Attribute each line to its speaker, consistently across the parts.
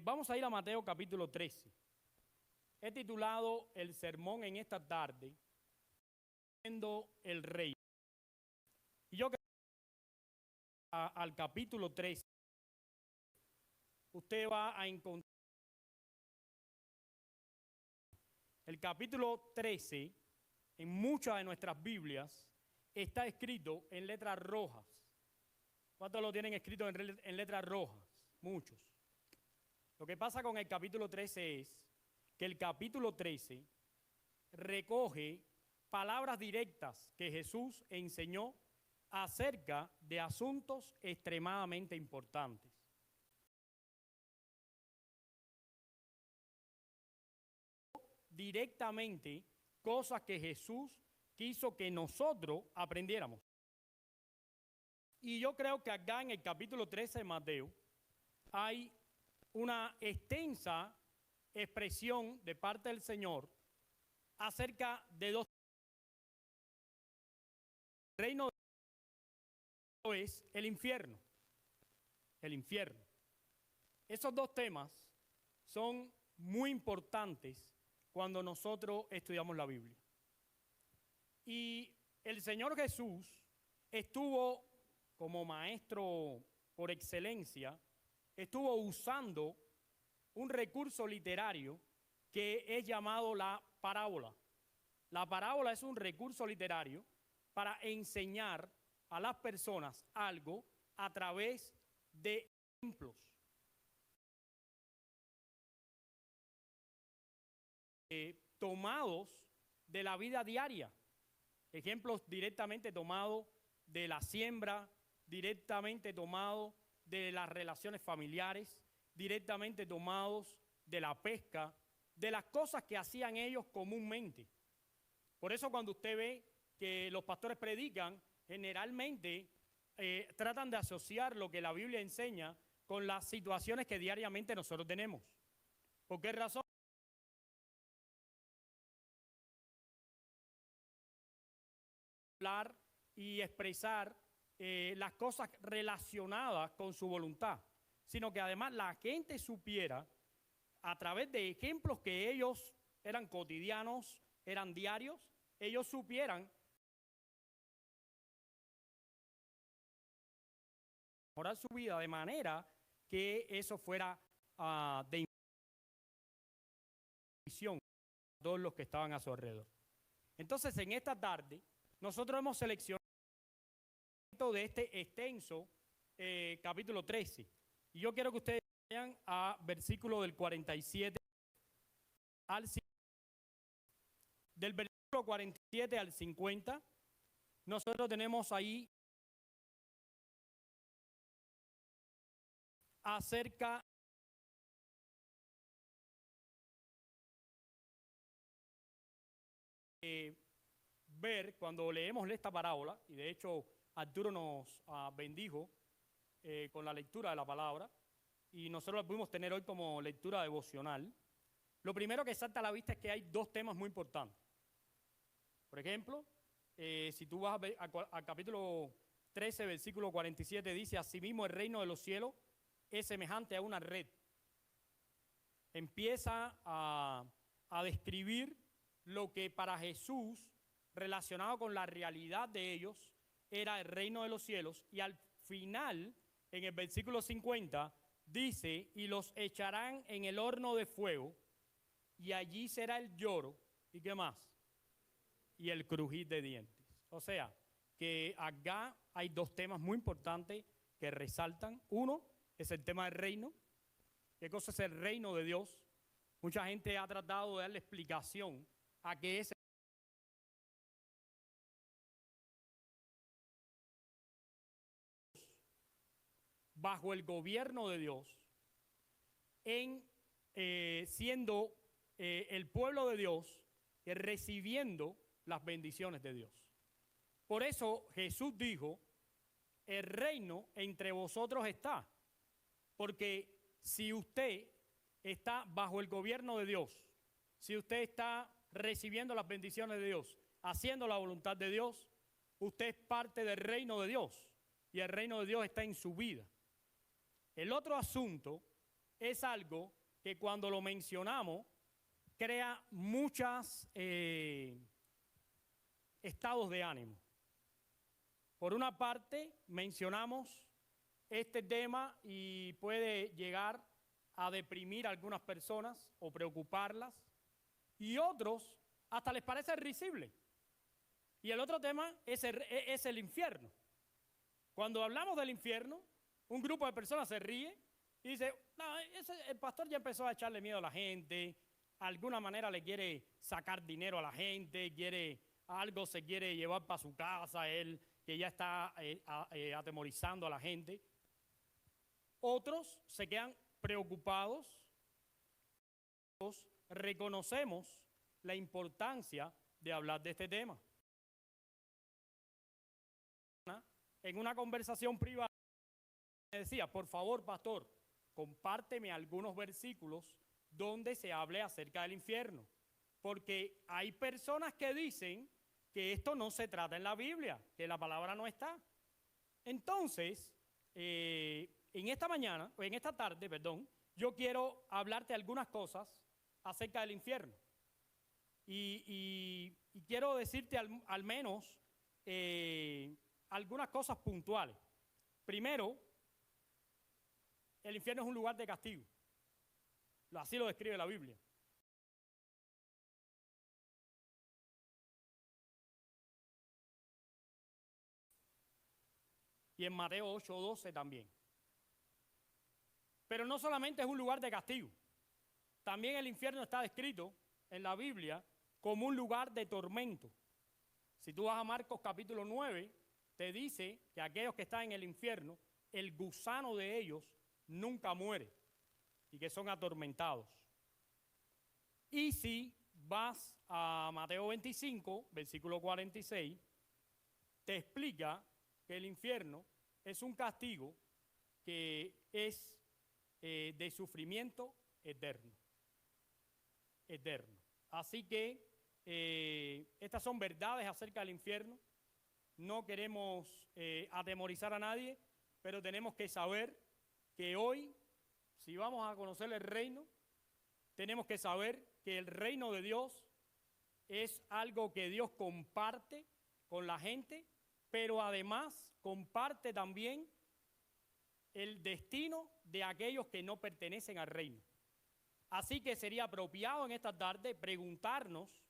Speaker 1: Vamos a ir a Mateo capítulo 13. He titulado el sermón en esta tarde, Siendo el Rey. Y yo creo que al capítulo 13, usted va a encontrar el capítulo 13, en muchas de nuestras Biblias, está escrito en letras rojas. ¿Cuántos lo tienen escrito en letras rojas? Muchos. Lo que pasa con el capítulo 13 es que el capítulo 13 recoge palabras directas que Jesús enseñó acerca de asuntos extremadamente importantes. Directamente cosas que Jesús quiso que nosotros aprendiéramos. Y yo creo que acá en el capítulo 13 de Mateo hay una extensa expresión de parte del Señor acerca de dos. El reino de Dios es el infierno. El infierno. Esos dos temas son muy importantes cuando nosotros estudiamos la Biblia. Y el Señor Jesús estuvo como maestro por excelencia, estuvo usando un recurso literario que es llamado la parábola. La parábola es un recurso literario para enseñar a las personas algo a través de ejemplos. Tomados de la vida diaria, ejemplos directamente tomados de la siembra, directamente tomados de las relaciones familiares, directamente tomados de la pesca, de las cosas que hacían ellos comúnmente. Por eso cuando usted ve que los pastores predican, generalmente tratan de asociar lo que la Biblia enseña con las situaciones que diariamente nosotros tenemos. ¿Por qué razón? Hablar y expresar las cosas relacionadas con su voluntad, sino que además la gente supiera a través de ejemplos que ellos eran cotidianos, eran diarios, ellos supieran mejorar su vida de manera que eso fuera de bendición a todos los que estaban a su alrededor. Entonces, en esta tarde, nosotros hemos seleccionado de este extenso capítulo 13. Y yo quiero que ustedes vayan a versículo del 47 al 50. Del versículo 47 al 50, nosotros tenemos ahí acerca de ver cuando leemos esta parábola, y de hecho Arturo nos bendijo con la lectura de la palabra, y nosotros la pudimos tener hoy como lectura devocional. Lo primero que salta a la vista es que hay dos temas muy importantes. Por ejemplo, si tú vas al capítulo 13, versículo 47, dice: asimismo el reino de los cielos es semejante a una red. Empieza a describir lo que para Jesús, relacionado con la realidad de ellos, era el reino de los cielos, y al final, en el versículo 50, dice: y los echarán en el horno de fuego, y allí será el lloro, ¿y qué más? Y el crujir de dientes. O sea, que acá hay dos temas muy importantes que resaltan. Uno es el tema del reino. ¿Qué cosa es el reino de Dios? Mucha gente ha tratado de darle explicación a qué es bajo el gobierno de Dios, siendo el pueblo de Dios, recibiendo las bendiciones de Dios. Por eso Jesús dijo: el reino entre vosotros está. Porque si usted está bajo el gobierno de Dios, si usted está recibiendo las bendiciones de Dios, haciendo la voluntad de Dios, usted es parte del reino de Dios, y el reino de Dios está en su vida. El otro asunto es algo que cuando lo mencionamos crea muchos estados de ánimo. Por una parte, mencionamos este tema y puede llegar a deprimir a algunas personas o preocuparlas, y otros hasta les parece risible. Y el otro tema es el infierno. Cuando hablamos del infierno, un grupo de personas se ríe y dice, no, el pastor ya empezó a echarle miedo a la gente, de alguna manera le quiere sacar dinero a la gente, algo se quiere llevar para su casa, él que ya está atemorizando a la gente. Otros se quedan preocupados. Reconocemos la importancia de hablar de este tema. En una conversación privada me decía, por favor, pastor, compárteme algunos versículos donde se hable acerca del infierno, porque hay personas que dicen que esto no se trata en la Biblia, que la palabra no está. Entonces, en esta tarde, yo quiero hablarte algunas cosas acerca del infierno. Y quiero decirte al menos algunas cosas puntuales. Primero, el infierno es un lugar de castigo. Así lo describe la Biblia. Y en Mateo 8:12 también. Pero no solamente es un lugar de castigo, también el infierno está descrito en la Biblia como un lugar de tormento. Si tú vas a Marcos capítulo 9, te dice que aquellos que están en el infierno, el gusano de ellos nunca muere y que son atormentados. Y si vas a Mateo 25, versículo 46, te explica que el infierno es un castigo que es de sufrimiento eterno. Así que estas son verdades acerca del infierno. No queremos atemorizar a nadie, pero tenemos que saber que hoy, si vamos a conocer el reino, tenemos que saber que el reino de Dios es algo que Dios comparte con la gente, pero además comparte también el destino de aquellos que no pertenecen al reino. Así que sería apropiado en esta tarde preguntarnos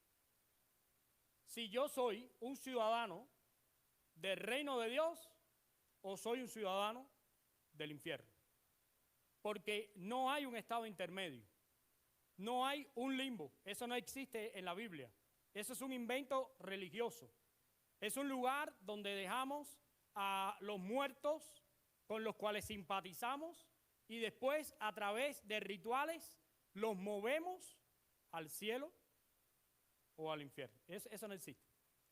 Speaker 1: si yo soy un ciudadano del reino de Dios o soy un ciudadano del infierno. Porque no hay un estado intermedio, no hay un limbo, eso no existe en la Biblia, eso es un invento religioso. Es un lugar donde dejamos a los muertos con los cuales simpatizamos y después a través de rituales los movemos al cielo o al infierno. Eso no existe.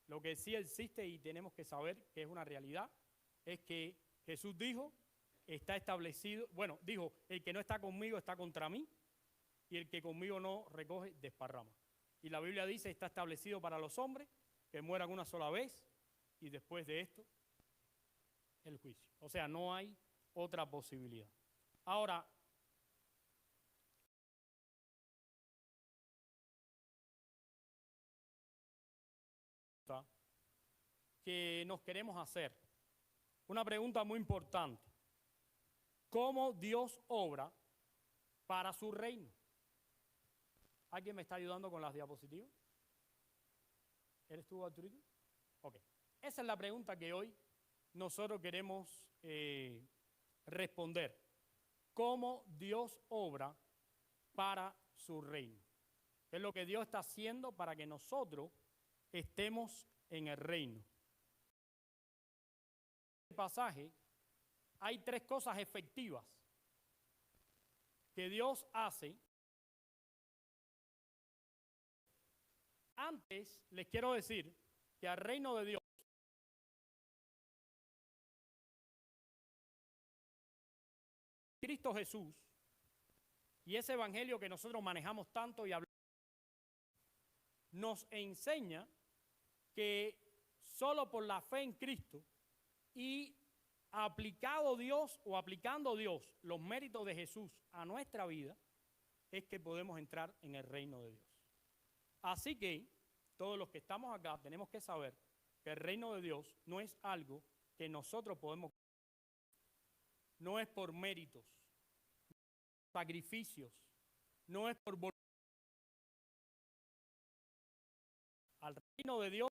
Speaker 1: Lo que sí existe y tenemos que saber que es una realidad es que Jesús dijo, está establecido, dijo, el que no está conmigo está contra mí y el que conmigo no recoge desparrama. Y la Biblia dice, está establecido para los hombres que mueran una sola vez y después de esto el juicio. O sea, no hay otra posibilidad. Ahora, que nos queremos hacer, una pregunta muy importante: ¿cómo Dios obra para su reino? ¿Alguien me está ayudando con las diapositivas? ¿Eres tú, Arturito? Ok. Esa es la pregunta que hoy nosotros queremos responder. ¿Cómo Dios obra para su reino? Es lo que Dios está haciendo para que nosotros estemos en el reino. En este pasaje hay tres cosas efectivas que Dios hace. Antes les quiero decir que al reino de Dios Cristo Jesús y ese evangelio que nosotros manejamos tanto y hablamos nos enseña que solo por la fe en Cristo y aplicado Dios o aplicando Dios los méritos de Jesús a nuestra vida, es que podemos entrar en el reino de Dios. Así que todos los que estamos acá tenemos que saber que el reino de Dios no es algo que nosotros podemos, no es por méritos, sacrificios, no es por voluntad. Al reino de Dios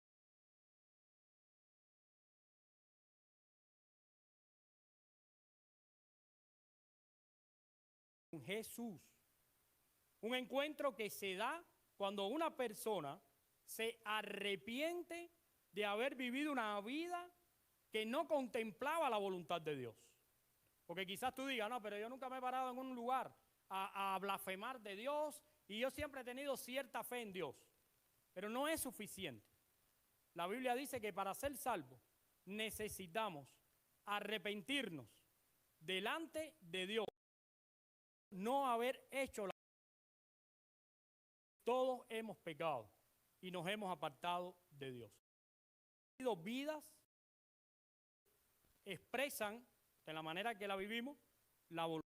Speaker 1: con Jesús. Un encuentro que se da cuando una persona se arrepiente de haber vivido una vida que no contemplaba la voluntad de Dios. Porque quizás tú digas, no, pero yo nunca me he parado en un lugar a blasfemar de Dios y yo siempre he tenido cierta fe en Dios. Pero no es suficiente. La Biblia dice que para ser salvos necesitamos arrepentirnos delante de Dios, no haber hecho la... Todos hemos pecado y nos hemos apartado de Dios. Vidas expresan de la manera que la vivimos la voluntad.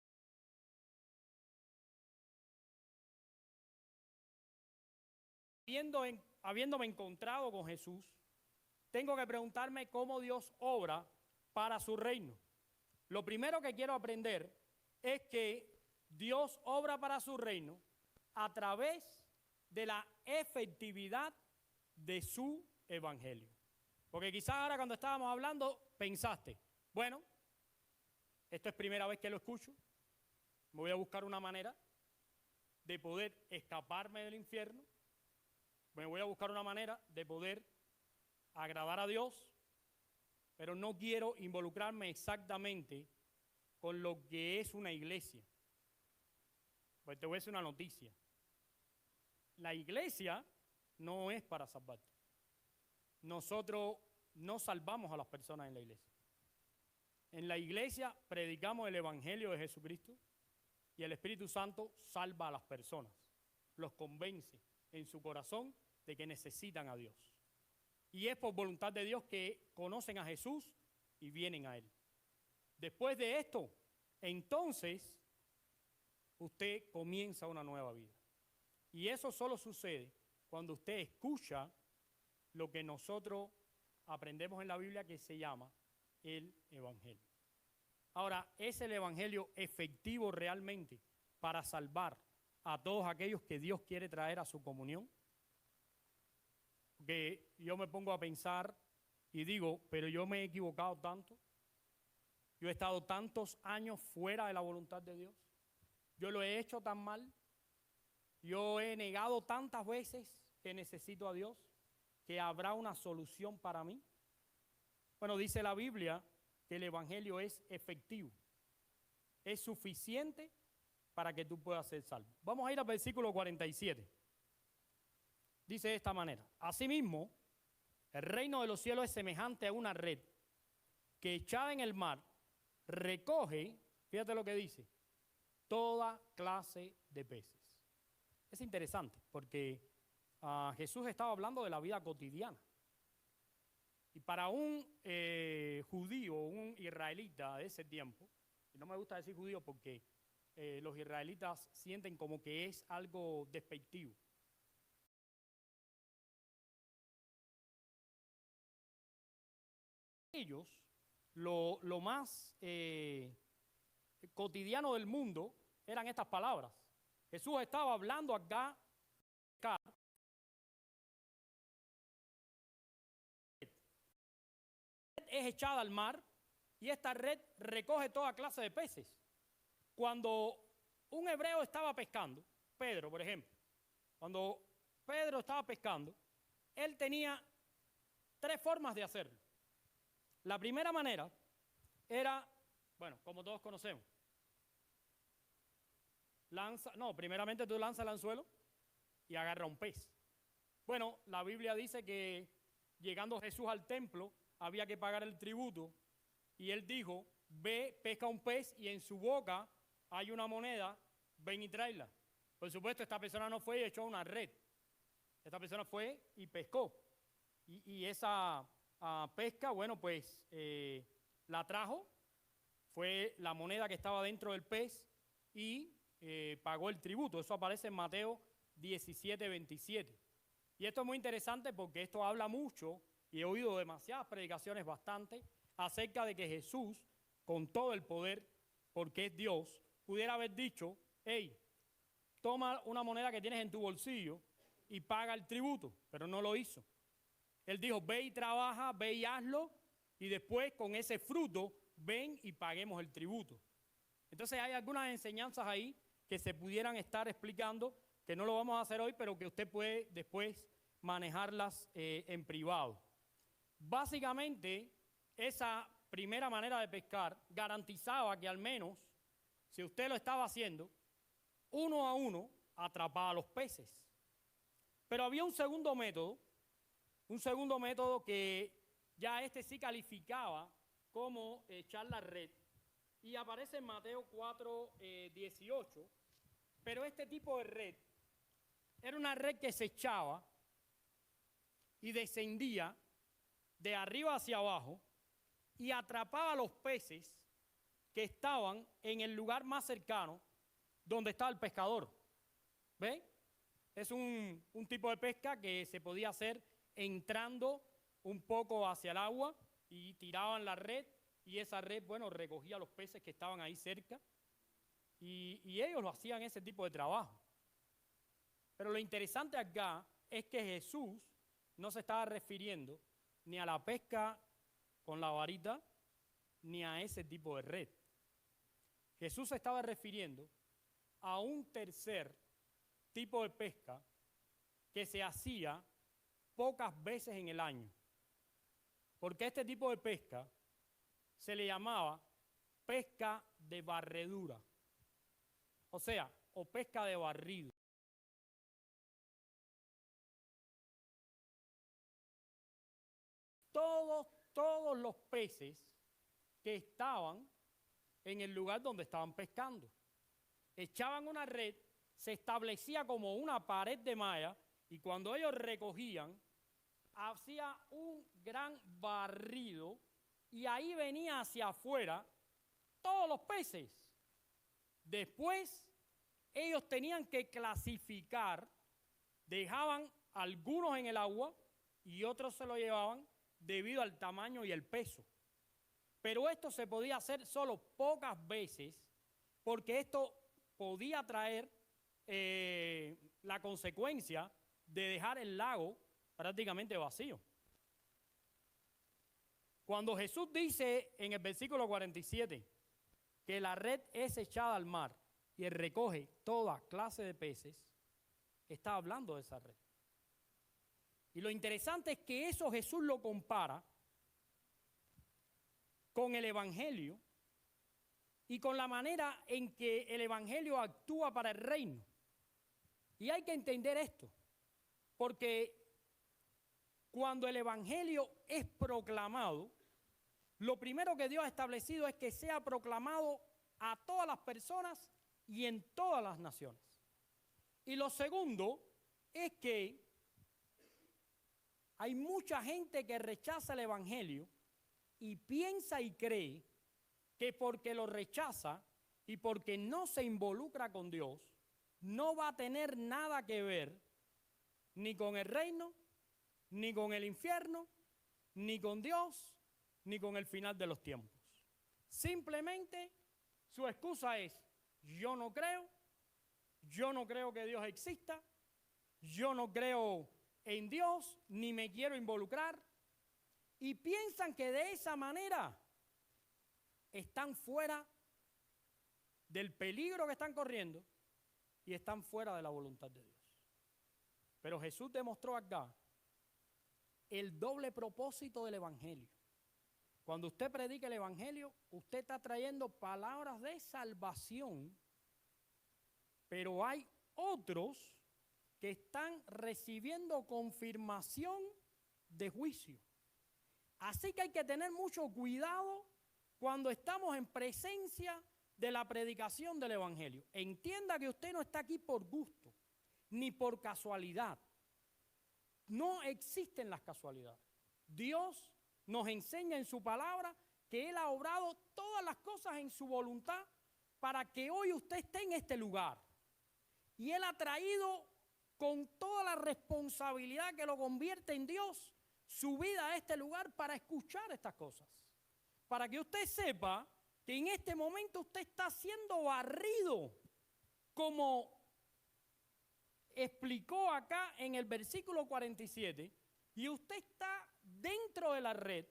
Speaker 1: Habiéndome encontrado con Jesús, tengo que preguntarme cómo Dios obra para su reino. Lo primero que quiero aprender es que Dios obra para su reino a través de la efectividad de su evangelio. Porque quizás ahora cuando estábamos hablando pensaste, bueno, esto es primera vez que lo escucho, me voy a buscar una manera de poder escaparme del infierno, me voy a buscar una manera de poder agradar a Dios, pero no quiero involucrarme exactamente con lo que es una iglesia. Pues te voy a decir una noticia. La iglesia no es para salvarte. Nosotros no salvamos a las personas en la iglesia. En la iglesia predicamos el evangelio de Jesucristo y el Espíritu Santo salva a las personas, los convence en su corazón de que necesitan a Dios. Y es por voluntad de Dios que conocen a Jesús y vienen a Él. Después de esto, entonces, usted comienza una nueva vida. Y eso solo sucede cuando usted escucha lo que nosotros aprendemos en la Biblia que se llama el Evangelio. Ahora, ¿es el Evangelio efectivo realmente para salvar a todos aquellos que Dios quiere traer a su comunión? Porque yo me pongo a pensar y digo, pero yo me he equivocado tanto. Yo he estado tantos años fuera de la voluntad de Dios. Yo lo he hecho tan mal. Yo he negado tantas veces que necesito a Dios, que habrá una solución para mí. Bueno, dice la Biblia que el Evangelio es efectivo. Es suficiente para que tú puedas ser salvo. Vamos a ir al versículo 47. Dice de esta manera: asimismo, el reino de los cielos es semejante a una red que echada en el mar recoge, fíjate lo que dice, toda clase de peces. Es interesante porque Jesús estaba hablando de la vida cotidiana. Y para un judío, un israelita de ese tiempo, y no me gusta decir judío porque los israelitas sienten como que es algo despectivo. Ellos, lo más cotidiano del mundo eran estas palabras. Jesús estaba hablando acá, es echada al mar y esta red recoge toda clase de peces. Cuando un hebreo estaba pescando, Pedro, por ejemplo, cuando Pedro estaba pescando, él tenía tres formas de hacerlo. La primera manera era, bueno, como todos conocemos, primeramente tú lanzas el anzuelo y agarra un pez. Bueno, la Biblia dice que llegando Jesús al templo había que pagar el tributo y él dijo, ve, pesca un pez y en su boca hay una moneda, ven y tráela. Por supuesto, esta persona no fue y echó una red. Esta persona fue y pescó. Y esa pesca, bueno, pues la trajo fue la moneda que estaba dentro del pez y pagó el tributo. Eso aparece en Mateo 17:27. Y esto es muy interesante porque esto habla mucho, y he oído demasiadas predicaciones bastante, acerca de que Jesús, con todo el poder, porque es Dios, pudiera haber dicho, hey, toma una moneda que tienes en tu bolsillo y paga el tributo, pero no lo hizo. Él dijo, ve y trabaja, ve y hazlo, y después con ese fruto, ven y paguemos el tributo. Entonces hay algunas enseñanzas ahí que se pudieran estar explicando, que no lo vamos a hacer hoy, pero que usted puede después manejarlas en privado. Básicamente, esa primera manera de pescar garantizaba que al menos, si usted lo estaba haciendo, uno a uno atrapaba a los peces. Pero había un segundo método que ya este sí calificaba como echar la red. Y aparece en Mateo 4:18, pero este tipo de red era una red que se echaba y descendía de arriba hacia abajo y atrapaba a los peces que estaban en el lugar más cercano donde estaba el pescador. ¿Ven? Es un tipo de pesca que se podía hacer entrando un poco hacia el agua y tiraban la red y esa red, bueno, recogía los peces que estaban ahí cerca y ellos lo hacían ese tipo de trabajo. Pero lo interesante acá es que Jesús no se estaba refiriendo ni a la pesca con la varita ni a ese tipo de red. Jesús se estaba refiriendo a un tercer tipo de pesca que se hacía pocas veces en el año. Porque este tipo de pesca se le llamaba pesca de barredura. O sea, o pesca de barrido. Todos los peces que estaban en el lugar donde estaban pescando. Echaban una red, se establecía como una pared de malla y cuando ellos recogían, hacía un gran barrido y ahí venía hacia afuera todos los peces. Después, ellos tenían que clasificar, dejaban algunos en el agua y otros se lo llevaban debido al tamaño y el peso. Pero esto se podía hacer solo pocas veces porque esto podía traer la consecuencia de dejar el lago prácticamente vacío. Cuando Jesús dice en el versículo 47 que la red es echada al mar y él recoge toda clase de peces, está hablando de esa red. Y lo interesante es que eso Jesús lo compara con el Evangelio y con la manera en que el Evangelio actúa para el reino. Y hay que entender esto, porque cuando el Evangelio es proclamado, lo primero que Dios ha establecido es que sea proclamado a todas las personas y en todas las naciones. Y lo segundo es que hay mucha gente que rechaza el Evangelio y piensa y cree que porque lo rechaza y porque no se involucra con Dios, no va a tener nada que ver ni con el reino, ni con el infierno, ni con Dios, ni con el final de los tiempos. Simplemente su excusa es, yo no creo que Dios exista, yo no creo en Dios, ni me quiero involucrar, y piensan que de esa manera están fuera del peligro que están corriendo y están fuera de la voluntad de Dios. Pero Jesús demostró acá el doble propósito del Evangelio. Cuando usted predica el Evangelio, usted está trayendo palabras de salvación, pero hay otros que están recibiendo confirmación de juicio. Así que hay que tener mucho cuidado cuando estamos en presencia de la predicación del Evangelio. Entienda que usted no está aquí por gusto, ni por casualidad. No existen las casualidades. Dios nos enseña en su palabra que Él ha obrado todas las cosas en su voluntad para que hoy usted esté en este lugar. Y Él ha traído con toda la responsabilidad que lo convierte en Dios su vida a este lugar para escuchar estas cosas. Para que usted sepa que en este momento usted está siendo barrido, como explicó acá en el versículo 47, y usted está dentro de la red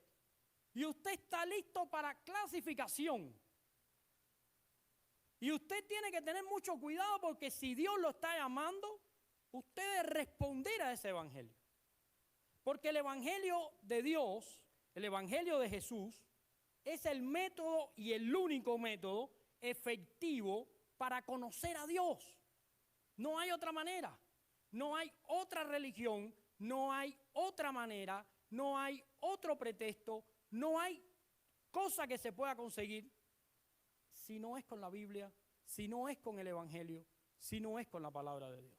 Speaker 1: y usted está listo para clasificación. Y usted tiene que tener mucho cuidado, porque si Dios lo está llamando, usted debe responder a ese evangelio. Porque el evangelio de Dios, el evangelio de Jesús, es el método y el único método efectivo para conocer a Dios. No hay otra manera, no hay otra religión, no hay otra manera, no hay otro pretexto, no hay cosa que se pueda conseguir si no es con la Biblia, si no es con el evangelio, si no es con la palabra de Dios.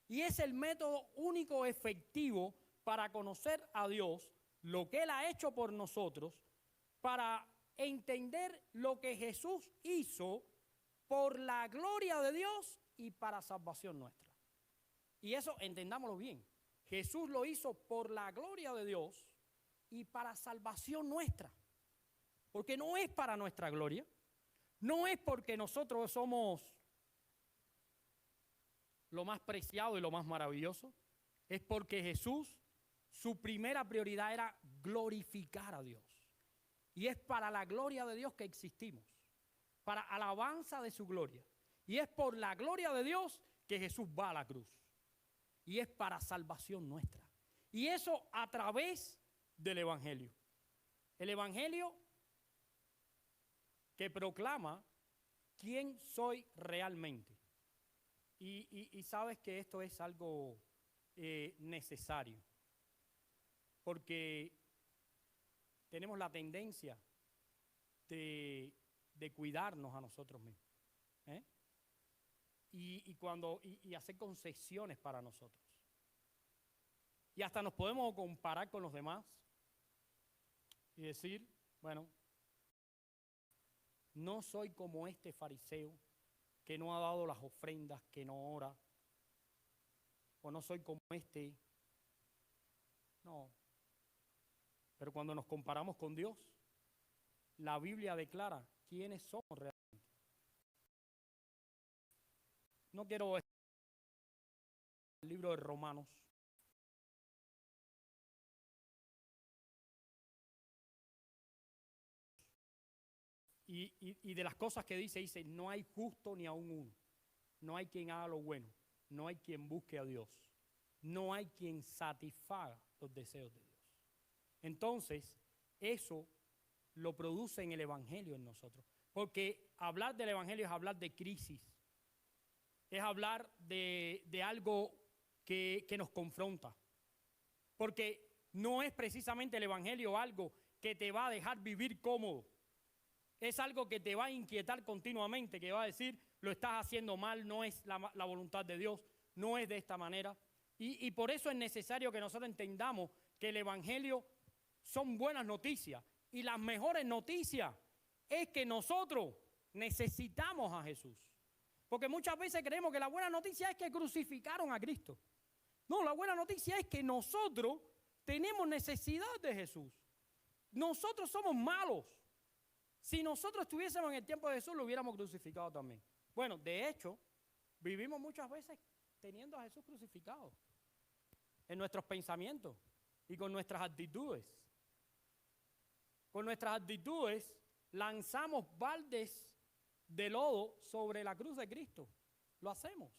Speaker 1: Y es el método único efectivo para conocer a Dios, lo que Él ha hecho por nosotros, para entender lo que Jesús hizo por la gloria de Dios y para salvación nuestra. Y eso entendámoslo bien. Jesús lo hizo por la gloria de Dios y para salvación nuestra. Porque no es para nuestra gloria, no es porque nosotros somos lo más preciado y lo más maravilloso, es porque Jesús, su primera prioridad era glorificar a Dios. Y es para la gloria de Dios que existimos, para alabanza de su gloria. Y es por la gloria de Dios que Jesús va a la cruz. Y es para salvación nuestra. Y eso a través del evangelio. El evangelio que proclama quién soy realmente. Y sabes que esto es algo necesario, porque tenemos la tendencia de cuidarnos a nosotros mismos, y hacer concesiones para nosotros. Y hasta nos podemos comparar con los demás y decir, bueno, no soy como este fariseo que no ha dado las ofrendas, que no ora, o no soy como este. No. Pero cuando nos comparamos con Dios, la Biblia declara quiénes somos realmente. No quiero el libro de Romanos. Y de las cosas que dice, no hay justo ni aun uno. No hay quien haga lo bueno. No hay quien busque a Dios. No hay quien satisfaga los deseos de Dios. Entonces, eso lo produce en el evangelio en nosotros. Porque hablar del evangelio es hablar de crisis. Es hablar de algo que nos confronta. Porque no es precisamente el evangelio algo que te va a dejar vivir cómodo. Es algo que te va a inquietar continuamente, que va a decir, lo estás haciendo mal, no es la voluntad de Dios, no es de esta manera. Y por eso es necesario que nosotros entendamos que el evangelio son buenas noticias. Y las mejores noticias es que nosotros necesitamos a Jesús. Porque muchas veces creemos que la buena noticia es que crucificaron a Cristo. No, la buena noticia es que nosotros tenemos necesidad de Jesús. Nosotros somos malos. Si nosotros estuviésemos en el tiempo de Jesús, lo hubiéramos crucificado también. Bueno, de hecho, vivimos muchas veces teniendo a Jesús crucificado en nuestros pensamientos y con nuestras actitudes. Con nuestras actitudes lanzamos baldes de lodo sobre la cruz de Cristo. Lo hacemos.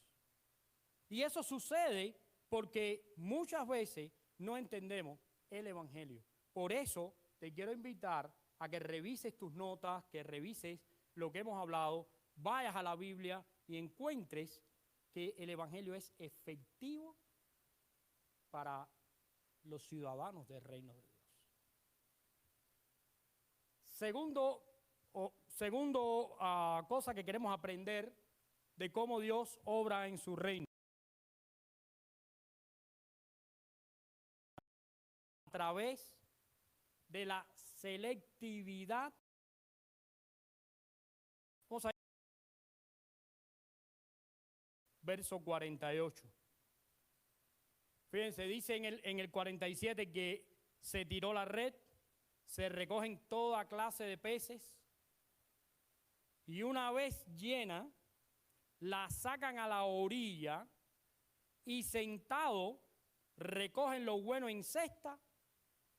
Speaker 1: Y eso sucede porque muchas veces no entendemos el evangelio. Por eso te quiero invitar a que revises tus notas, que revises lo que hemos hablado, vayas a la Biblia y encuentres que el evangelio es efectivo para los ciudadanos del reino de Dios. Segundo cosa que queremos aprender de cómo Dios obra en su reino. A través de la selectividad. Vamos a ir. Verso 48. Fíjense, dice en el 47 que se tiró la red, se recogen toda clase de peces y una vez llena, la sacan a la orilla y sentado recogen lo bueno en cesta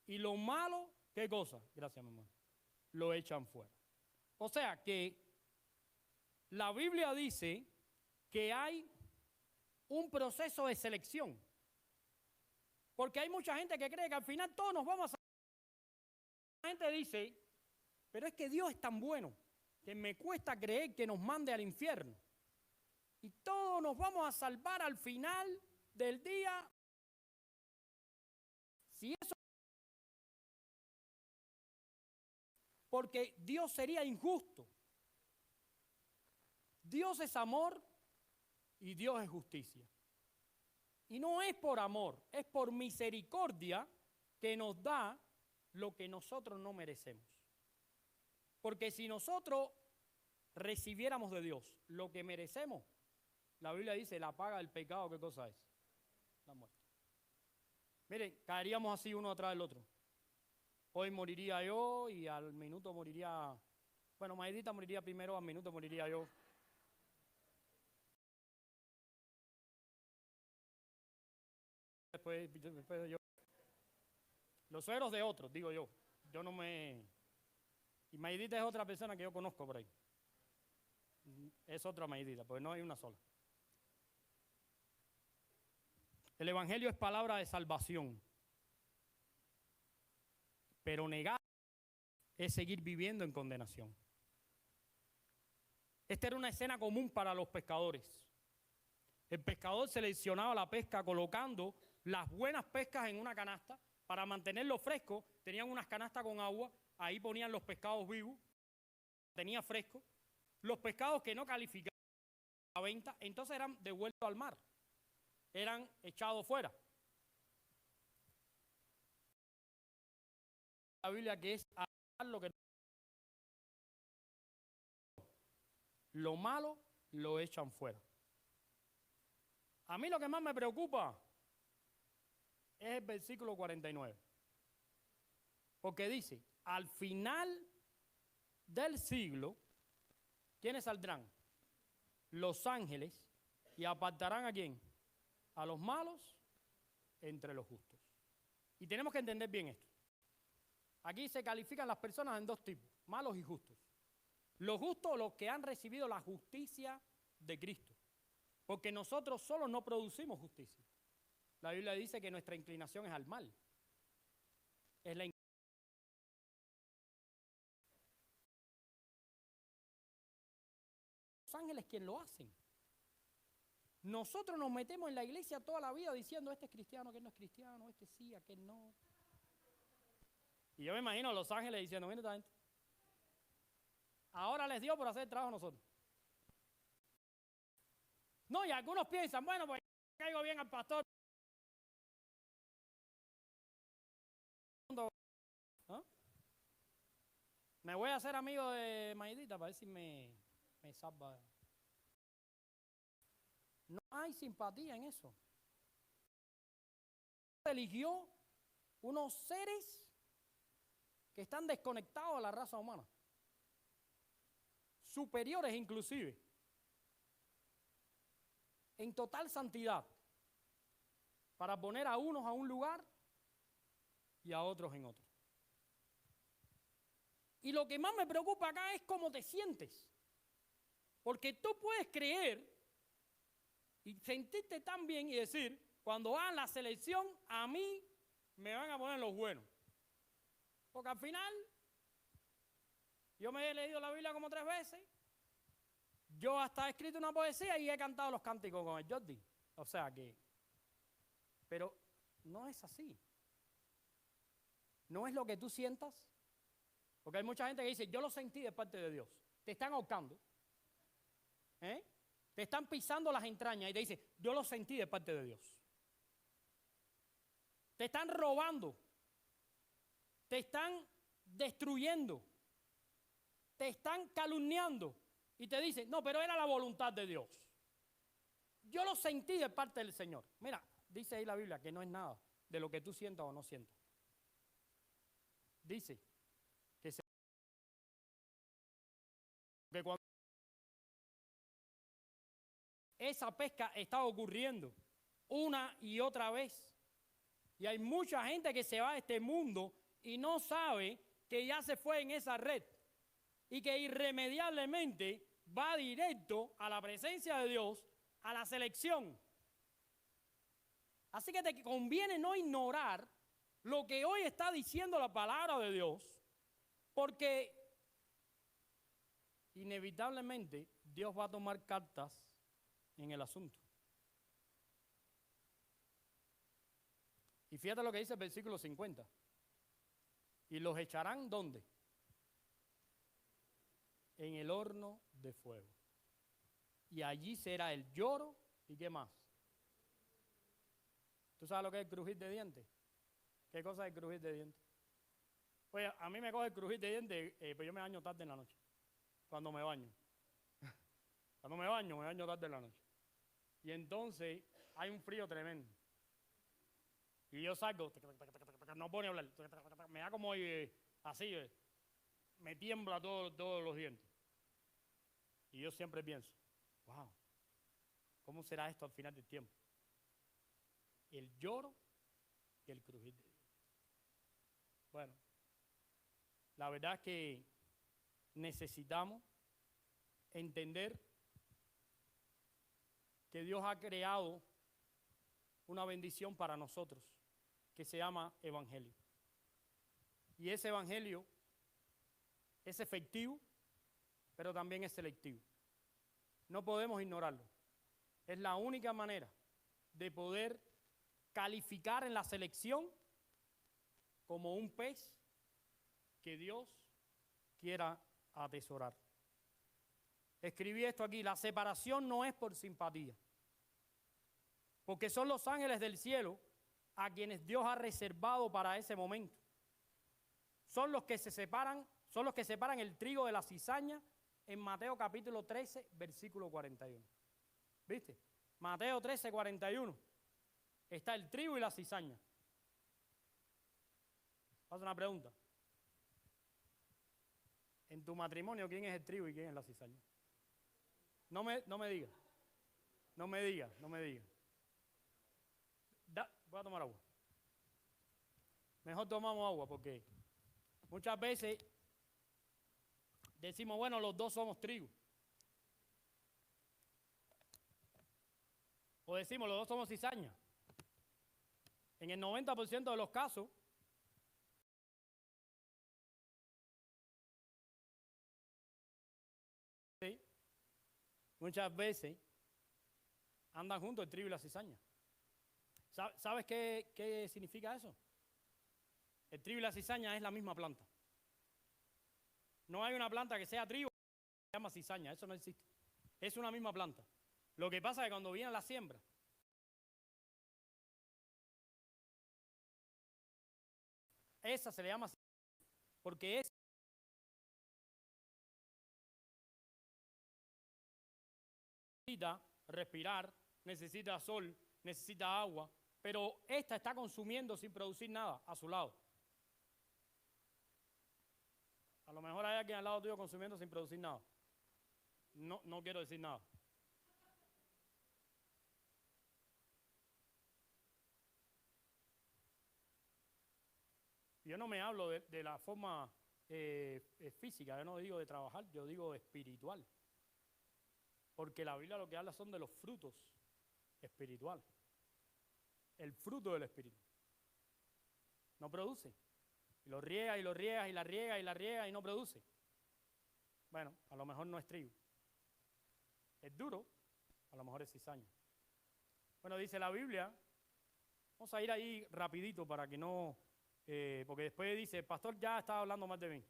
Speaker 1: y lo malo, ¿qué cosa? Gracias, mi hermano. Lo echan fuera. O sea que la Biblia dice que hay un proceso de selección. Porque hay mucha gente que cree que al final todos nos vamos a... La gente dice, pero es que Dios es tan bueno que me cuesta creer que nos mande al infierno. Y todos nos vamos a salvar al final del día. Si eso... Porque Dios sería injusto. Dios es amor y Dios es justicia. Y no es por amor, es por misericordia que nos da lo que nosotros no merecemos. Porque si nosotros recibiéramos de Dios lo que merecemos, la Biblia dice, la paga del pecado, ¿qué cosa es? La muerte. Miren, caeríamos así uno atrás del otro. Hoy moriría yo y al minuto moriría, bueno, Maidita moriría primero, al minuto moriría yo. Después yo. Los suegros de otros, digo yo. Yo no me... Y Maidita es otra persona que yo conozco por ahí. Es otra Maidita, porque no hay una sola. El Evangelio es palabra de salvación. Pero negar es seguir viviendo en condenación. Esta era una escena común para los pescadores. El pescador seleccionaba la pesca colocando las buenas pescas en una canasta. Para mantenerlo fresco, tenían unas canastas con agua, ahí ponían los pescados vivos, tenía fresco. Los pescados que no calificaban a la venta, entonces eran devueltos al mar, eran echados fuera. La Biblia que es lo que lo malo lo echan fuera. A mí lo que más me preocupa es el versículo 49. Porque dice, al final del siglo, ¿quiénes saldrán? Los ángeles, y apartarán ¿a quién? A los malos entre los justos. Y tenemos que entender bien esto. Aquí se califican las personas en dos tipos, malos y justos. Los justos, los que han recibido la justicia de Cristo. Porque nosotros solos no producimos justicia. La Biblia dice que nuestra inclinación es al mal. Es la los ángeles quienes lo hacen. Nosotros nos metemos en la iglesia toda la vida diciendo este es cristiano, aquel no es cristiano, este sí, aquel no. Y yo me imagino a los ángeles diciendo, mira esta gente, ahora les dio por hacer el trabajo a nosotros. No, y algunos piensan, bueno, pues caigo bien al pastor. ¿Ah? Me voy a hacer amigo de Maidita para ver si me salva. No hay simpatía en eso. Eligió unos seres que están desconectados a la raza humana, superiores inclusive, en total santidad, para poner a unos a un lugar y a otros en otro. Y lo que más me preocupa acá es cómo te sientes, porque tú puedes creer y sentirte tan bien y decir, cuando hagan la selección, a mí me van a poner los buenos. Porque al final, yo me he leído la Biblia como 3 veces, yo hasta he escrito una poesía y he cantado los cánticos con el Jordi. O sea que, pero no es así. No es lo que tú sientas, porque hay mucha gente que dice, yo lo sentí de parte de Dios. Te están ahorcando, te están pisando las entrañas y te dice, yo lo sentí de parte de Dios. Te están robando, te están destruyendo, te están calumniando y te dicen, no, pero era la voluntad de Dios. Yo lo sentí de parte del Señor. Mira, dice ahí la Biblia que no es nada de lo que tú sientas o no sientas. Dice que cuando esa pesca está ocurriendo una y otra vez, y hay mucha gente que se va de este mundo y no sabe que ya se fue en esa red y que irremediablemente va directo a la presencia de Dios, a la selección. Así que te conviene no ignorar lo que hoy está diciendo la palabra de Dios, porque inevitablemente Dios va a tomar cartas en el asunto. Y fíjate lo que dice el versículo 50. ¿Y los echarán dónde? En el horno de fuego. Y allí será el lloro y ¿qué más? ¿Tú sabes lo que es el crujir de dientes? ¿Qué cosa es el crujir de dientes? Pues a mí me coge el crujir de dientes, pues yo me baño tarde en la noche, cuando me baño. Cuando me baño tarde en la noche. Y entonces hay un frío tremendo. Y yo salgo, no puedo ni hablar, me da como así, me tiembla todos los dientes. Y yo siempre pienso, wow, ¿cómo será esto al final del tiempo? El lloro y el crujir de dientes. Bueno, la verdad es que necesitamos entender que Dios ha creado una bendición para nosotros que se llama evangelio. Y ese evangelio es efectivo, pero también es selectivo. No podemos ignorarlo. Es la única manera de poder calificar en la selección como un pez que Dios quiera atesorar. Escribí esto aquí, la separación no es por simpatía, porque son los ángeles del cielo a quienes Dios ha reservado para ese momento. Son los que separan el trigo de la cizaña en Mateo capítulo 13, versículo 41. ¿Viste? Mateo 13, 41. Está el trigo y la cizaña. Haz una pregunta. En tu matrimonio, ¿quién es el trigo y quién es la cizaña? No me digas. No me digas. Voy a tomar agua. Mejor tomamos agua porque muchas veces decimos, bueno, los dos somos trigo. O decimos, los dos somos cizaña. En el 90% de los casos, muchas veces andan juntos el trigo y la cizaña. ¿Sabes qué significa eso? El trigo y la cizaña es la misma planta. No hay una planta que sea trigo que se llama cizaña, eso no existe. Es una misma planta. Lo que pasa es que cuando viene la siembra, esa se le llama cizaña porque es necesita respirar, necesita sol, necesita agua, pero esta está consumiendo sin producir nada a su lado. A lo mejor hay alguien al lado tuyo consumiendo sin producir nada. No quiero decir nada. Yo no me hablo de la forma física, yo no digo de trabajar, yo digo espiritual. Porque la Biblia lo que habla son de los frutos espirituales. El fruto del Espíritu. No produce. Y lo riega y lo riega y la riega y la riega y no produce. Bueno, a lo mejor no es trigo. Es duro, a lo mejor es cizaña. Bueno, dice la Biblia, vamos a ir ahí rapidito para que no, porque después dice, el pastor ya está hablando más de mí.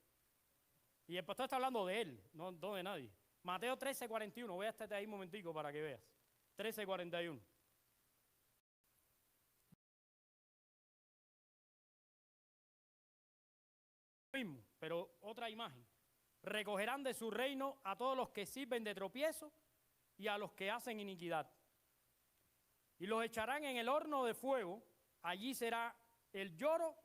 Speaker 1: Y el pastor está hablando de él, no de nadie. Mateo 13, 41, voy a estar ahí un momentico para que veas. 13, 41. mismo, pero otra imagen. Recogerán de su reino a todos los que sirven de tropiezo y a los que hacen iniquidad. Y los echarán en el horno de fuego, allí será el lloro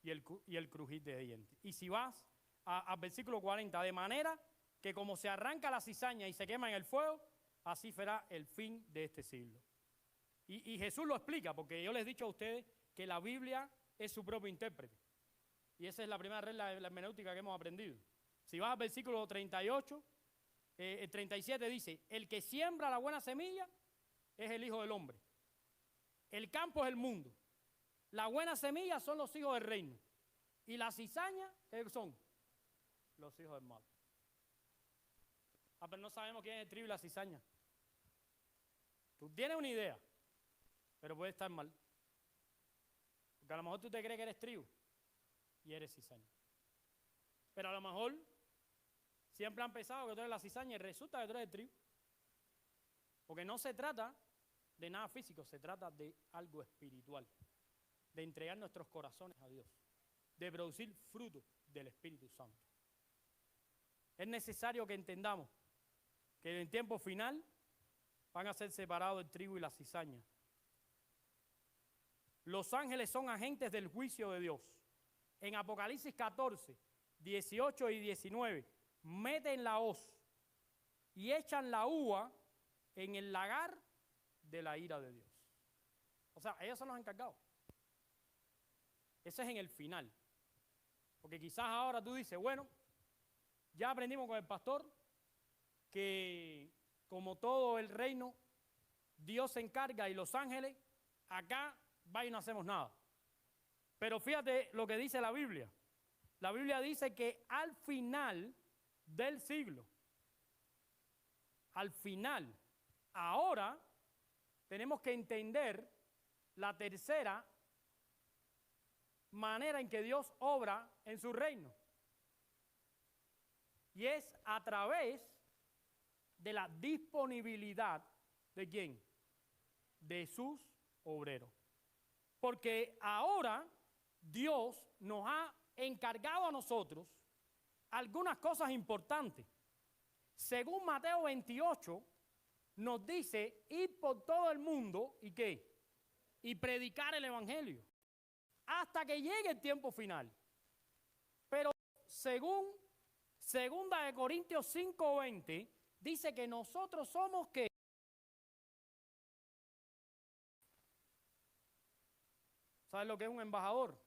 Speaker 1: y el crujir de dientes. Y si vas al versículo 40, de manera que como se arranca la cizaña y se quema en el fuego, así será el fin de este siglo. Y Jesús lo explica, porque yo les he dicho a ustedes que la Biblia es su propio intérprete. Y esa es la primera regla de la hermenéutica que hemos aprendido. Si vas al versículo 38, el 37 dice, el que siembra la buena semilla es el Hijo del Hombre. El campo es el mundo. La buena semilla son los hijos del reino. Y la cizaña, ¿qué son? Los hijos del mal. Pero no sabemos quién es el trigo y la cizaña. Tú tienes una idea, pero puede estar mal. Porque a lo mejor tú te crees que eres trigo y eres cizaña. Pero a lo mejor siempre han pensado que tú eres la cizaña y resulta que tú eres el trigo. Porque no se trata de nada físico, se trata de algo espiritual. De entregar nuestros corazones a Dios. De producir fruto del Espíritu Santo. Es necesario que entendamos que en el tiempo final van a ser separados el trigo y la cizaña. Los ángeles son agentes del juicio de Dios. En Apocalipsis 14, 18 y 19, meten la hoz y echan la uva en el lagar de la ira de Dios. O sea, ellos son los encargados. Ese es en el final. Porque quizás ahora tú dices, bueno, ya aprendimos con el pastor que como todo el reino, Dios se encarga y los ángeles, acá va y no hacemos nada. Pero fíjate lo que dice la Biblia. La Biblia dice que al final del siglo, al final, ahora tenemos que entender la tercera manera en que Dios obra en su reino. Y es a través de la disponibilidad de ¿quién? De sus obreros. Porque ahora Dios nos ha encargado a nosotros algunas cosas importantes. Según Mateo 28, nos dice ir por todo el mundo y ¿qué? Y predicar el evangelio hasta que llegue el tiempo final. Pero según 2 Corintios 5:20, dice que nosotros somos ¿qué? ¿Sabes lo que es un embajador?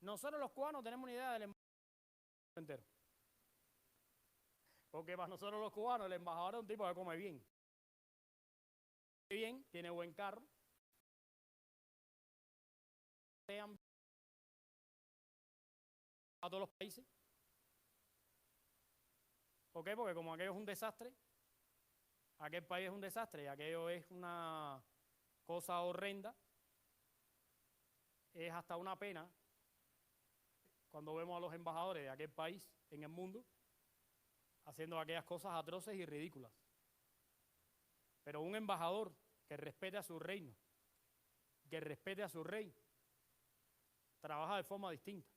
Speaker 1: Nosotros los cubanos tenemos una idea del embajador entero. Porque para nosotros los cubanos el embajador es un tipo que come bien. Bien, tiene buen carro. A todos los países. ¿Por qué? Porque como aquello es un desastre, aquel país es un desastre y aquello es una cosa horrenda, es hasta una pena cuando vemos a los embajadores de aquel país en el mundo haciendo aquellas cosas atroces y ridículas. Pero un embajador que respete a su reino, que respete a su rey, trabaja de forma distinta.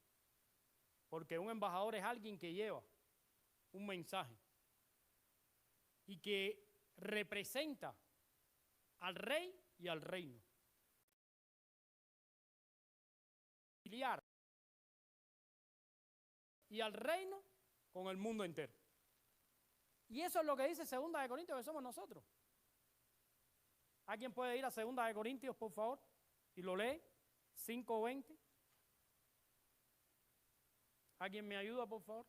Speaker 1: Porque un embajador es alguien que lleva un mensaje y que representa al rey y al reino. Y al reino con el mundo entero. Y eso es lo que dice 2 Corintios, que somos nosotros. ¿Alguien puede ir a 2 Corintios, por favor? Y lo lee, 5:20. ¿Alguien me ayuda, por favor?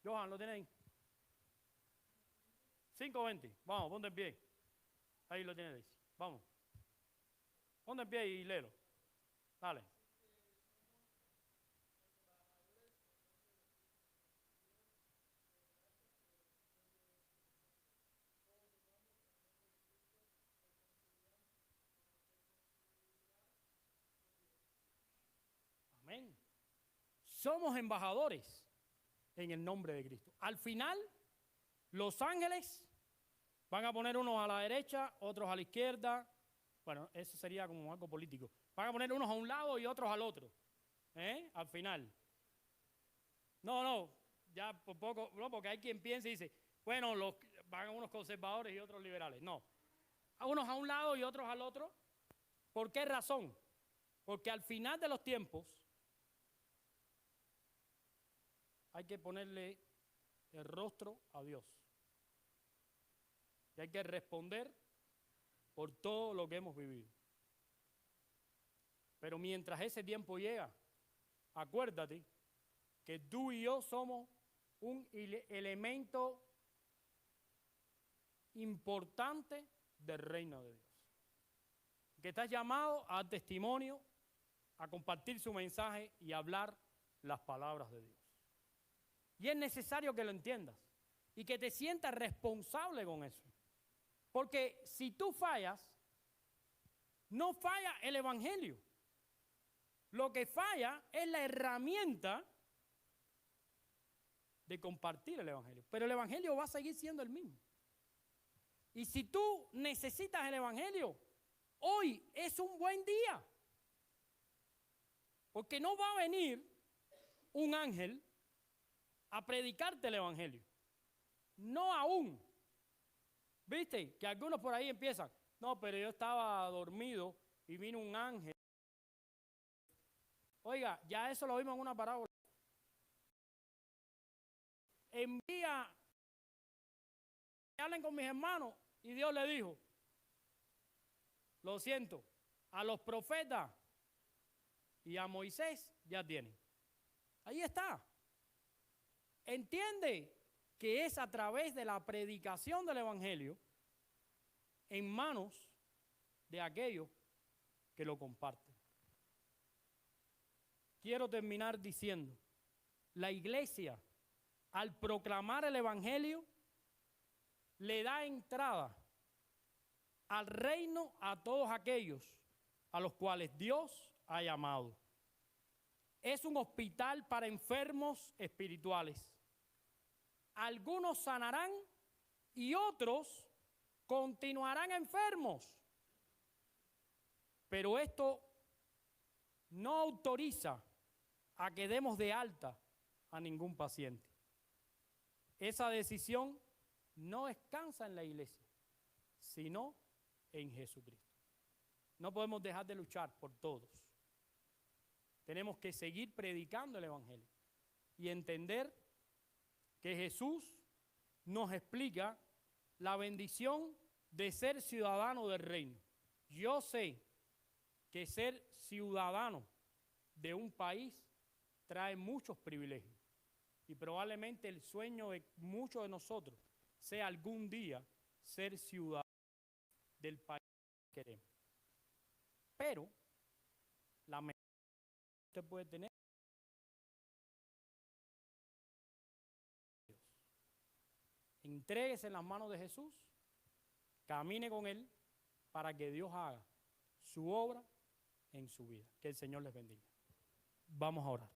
Speaker 1: Johan, ¿lo tiene ahí? 5:20. Vamos, ponte en pie. Ahí lo tiene, Daisy. Vamos. Ponte en pie y léelo. Dale. Amén. Somos embajadores en el nombre de Cristo. Al final, los ángeles van a poner unos a la derecha, otros a la izquierda, Bueno, eso sería como algo político. Van a poner unos a un lado y otros al otro. Al final. No, ya por poco, no, porque hay quien piensa y dice, bueno, van unos conservadores y otros liberales. No, a unos a un lado y otros al otro. ¿Por qué razón? Porque al final de los tiempos hay que ponerle el rostro a Dios. Y hay que responder por todo lo que hemos vivido. Pero mientras ese tiempo llega, acuérdate que tú y yo somos un elemento importante del reino de Dios. Que estás llamado a testimonio, a compartir su mensaje y a hablar las palabras de Dios. Y es necesario que lo entiendas y que te sientas responsable con eso. Porque si tú fallas, no falla el evangelio. Lo que falla es la herramienta de compartir el evangelio. Pero el evangelio va a seguir siendo el mismo. Y si tú necesitas el evangelio, hoy es un buen día. Porque no va a venir un ángel a predicarte el evangelio. No aún. ¿Viste? Que algunos por ahí empiezan. No, pero yo estaba dormido y vino un ángel. Oiga, ya eso lo vimos en una parábola. Envía, hablen con mis hermanos, y Dios le dijo, lo siento, a los profetas y a Moisés ya tienen. Ahí está. Entiende que es a través de la predicación del evangelio en manos de aquellos que lo comparten. Quiero terminar diciendo, la iglesia, al proclamar el evangelio, le da entrada al reino a todos aquellos a los cuales Dios ha llamado. Es un hospital para enfermos espirituales. Algunos sanarán y otros continuarán enfermos. Pero esto no autoriza a que demos de alta a ningún paciente. Esa decisión no descansa en la iglesia, sino en Jesucristo. No podemos dejar de luchar por todos. Tenemos que seguir predicando el evangelio y entender que Jesús nos explica la bendición de ser ciudadano del reino. Yo sé que ser ciudadano de un país trae muchos privilegios y probablemente el sueño de muchos de nosotros sea algún día ser ciudadano del país que queremos. Pero la mejor que usted puede tener, entréguese en las manos de Jesús, camine con Él para que Dios haga su obra en su vida. Que el Señor les bendiga. Vamos a orar.